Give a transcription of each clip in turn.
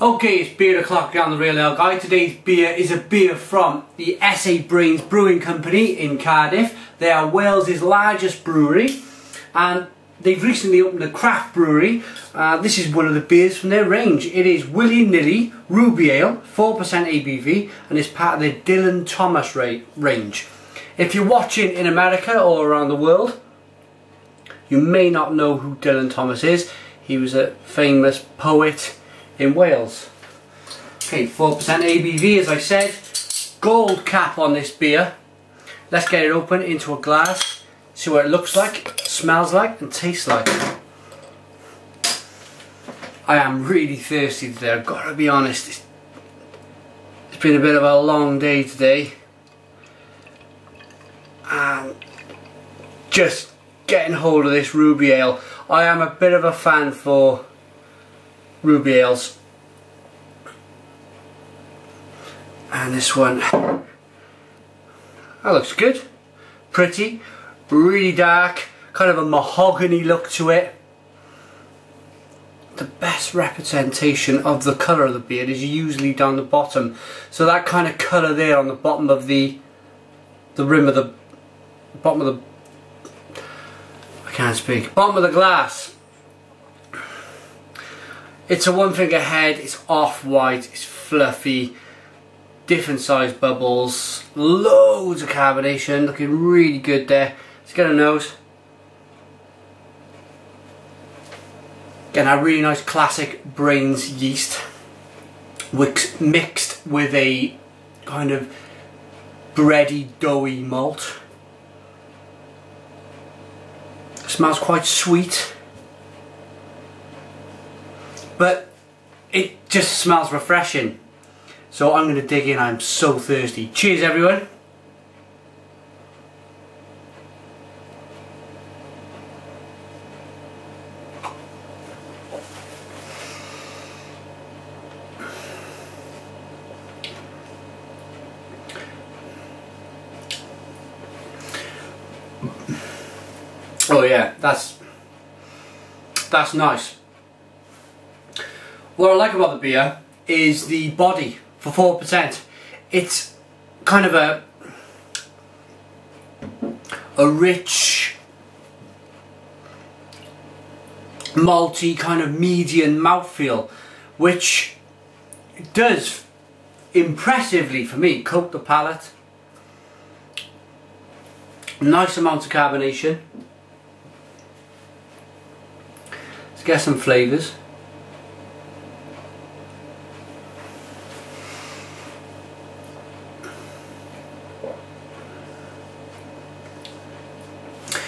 Okay, it's beer o'clock down the rail now, guys. Today's beer is a beer from the SA Brains Brewing Company in Cardiff. They are Wales's largest brewery, and they've recently opened a craft brewery. This is one of the beers from their range. It is Willy Nilly Ruby Ale, 4% ABV, and it's part of their Dylan Thomas range. If you're watching in America or around the world, you may not know who Dylan Thomas is. He was a famous poet in Wales. Okay, 4% ABV, as I said. Gold cap on this beer. Let's get it open into a glass, see what it looks like, smells like and tastes like. I am really thirsty today, I've got to be honest. It's been a bit of a long day today, and just getting hold of this Ruby Ale. I am a bit of a fan for Ruby Ales, and this one, that looks good, pretty, really dark, kind of a mahogany look to it. The best representation of the colour of the beer is usually down the bottom, so that kind of colour there on the bottom of the rim of the bottom of the, I can't speak, bottom of the glass. It's a one finger head, it's off-white, it's fluffy, different size bubbles, loads of carbonation, looking really good there. Let's get a nose. Again, a really nice classic Brains yeast, mixed with a kind of bready, doughy malt. Smells quite sweet, but it just smells refreshing. So I'm going to dig in. I'm so thirsty. Cheers, everyone. Oh yeah, that's nice. What I like about the beer is the body for 4%. It's kind of a rich, malty, kind of medium mouthfeel, which does impressively, for me, coat the palate. Nice amount of carbonation. Let's get some flavours.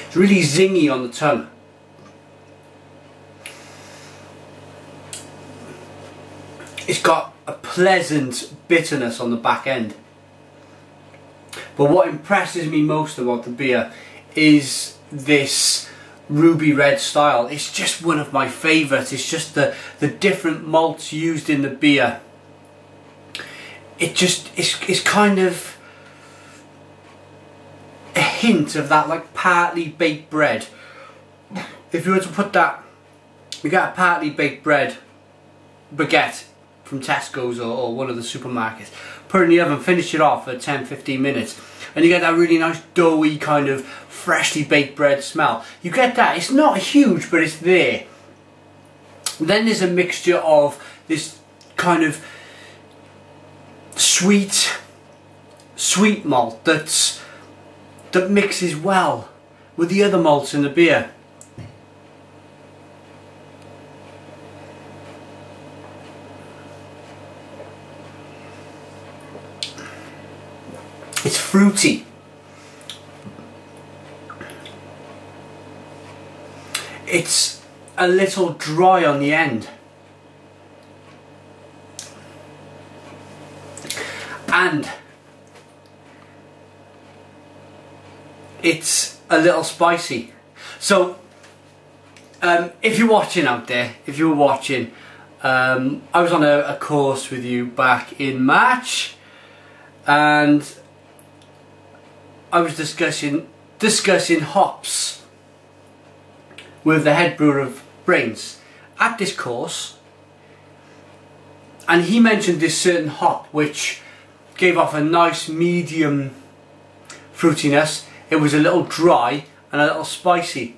It's really zingy on the tongue. It's got a pleasant bitterness on the back end. But what impresses me most about the beer is this ruby red style. It's just one of my favourites. It's just the different malts used in the beer. It's kind of a hint of that, like partly baked bread. If you were to put that, you get a partly baked bread baguette from Tesco's or one of the supermarkets, put it in the oven, finish it off for 10-15 minutes, and you get that really nice doughy kind of freshly baked bread smell. You get that. It's not huge, but it's there. Then there's a mixture of this kind of sweet malt that mixes well with the other malts in the beer. It's fruity. It's a little dry on the end. And it's a little spicy. So if you're watching out there, if you were watching, I was on a course with you back in March, and I was discussing hops with the head brewer of Brains. At this course, and he mentioned this certain hop which gave off a nice medium fruitiness. It was a little dry and a little spicy,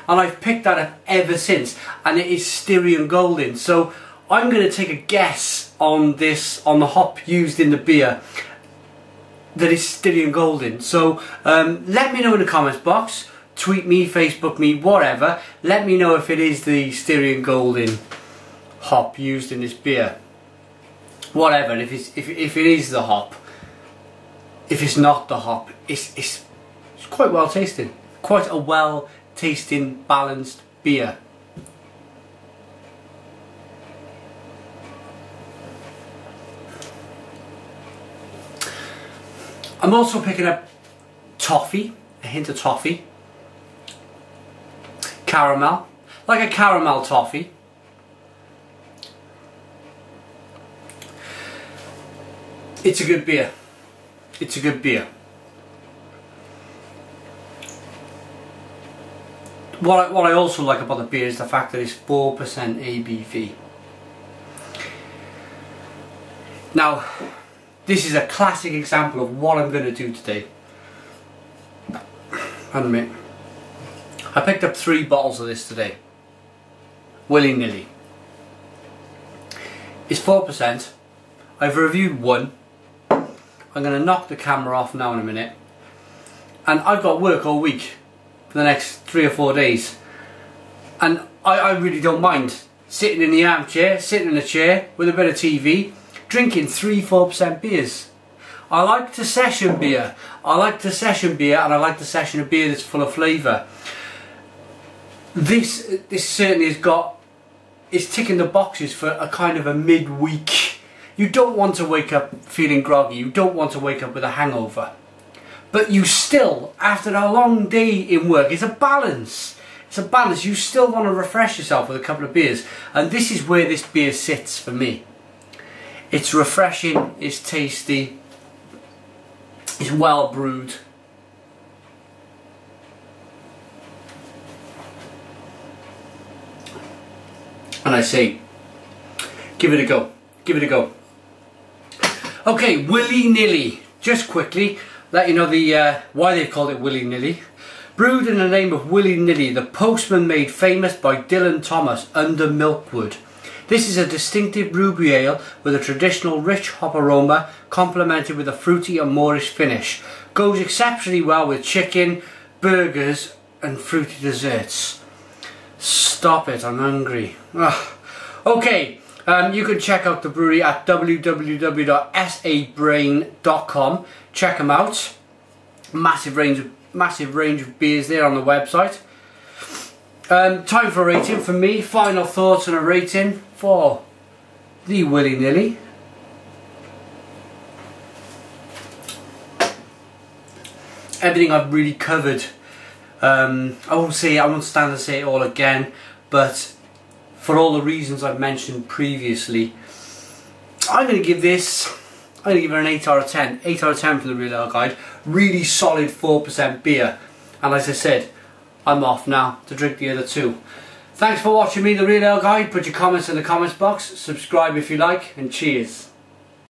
and I've picked that up ever since, and it is Styrian Golden. So I'm going to take a guess on this, on the hop used in the beer, that is Styrian Golden. So let me know in the comments box, tweet me, Facebook me, whatever. Let me know if it is the Styrian Golden hop used in this beer. Whatever, if it is the hop. If it's not the hop, it's quite well tasting. Quite a well tasting, balanced beer. I'm also picking up toffee, a hint of toffee. Caramel, like a caramel toffee. It's a good beer. It's a good beer. What I also like about the beer is the fact that it's 4% ABV. Now, this is a classic example of what I'm going to do today. Hang on a minute. I picked up 3 bottles of this today. Willy Nilly. It's 4%. I've reviewed 1. I'm going to knock the camera off now in a minute. And I've got work all week for the next 3 or 4 days. And I really don't mind sitting in the armchair, sitting in a chair with a bit of TV, drinking 3-4% beers. I like the session beer. I like the session beer, and I like the session of beer that's full of flavour. This certainly is ticking the boxes for a kind of a midweek. You don't want to wake up feeling groggy. You don't want to wake up with a hangover. But you still, after a long day in work, it's a balance. It's a balance. You still want to refresh yourself with a couple of beers. And this is where this beer sits for me. It's refreshing, it's tasty, it's well brewed. And I say, give it a go. Give it a go. Okay, Willy Nilly. Just quickly, let you know the why they've called it Willy Nilly. Brewed in the name of Willy Nilly, the postman made famous by Dylan Thomas under Milkwood. This is a distinctive ruby ale with a traditional rich hop aroma complemented with a fruity and Moorish finish. Goes exceptionally well with chicken, burgers and fruity desserts. Stop it, I'm hungry. Ugh. Okay. You can check out the brewery at www.sabrain.com. Check them out. Massive range of beers there on the website. Time for a rating from me. Final thoughts on a rating for the Willy Nilly. Everything I've really covered. I won't stand and say it all again, but for all the reasons I've mentioned previously, I'm going to give it an 8 out of 10. 8 out of 10 for the Real Ale Guide. Really solid 4% beer. And as I said, I'm off now to drink the other 2. Thanks for watching me, the Real Ale Guide. Put your comments in the comments box. Subscribe if you like, and cheers.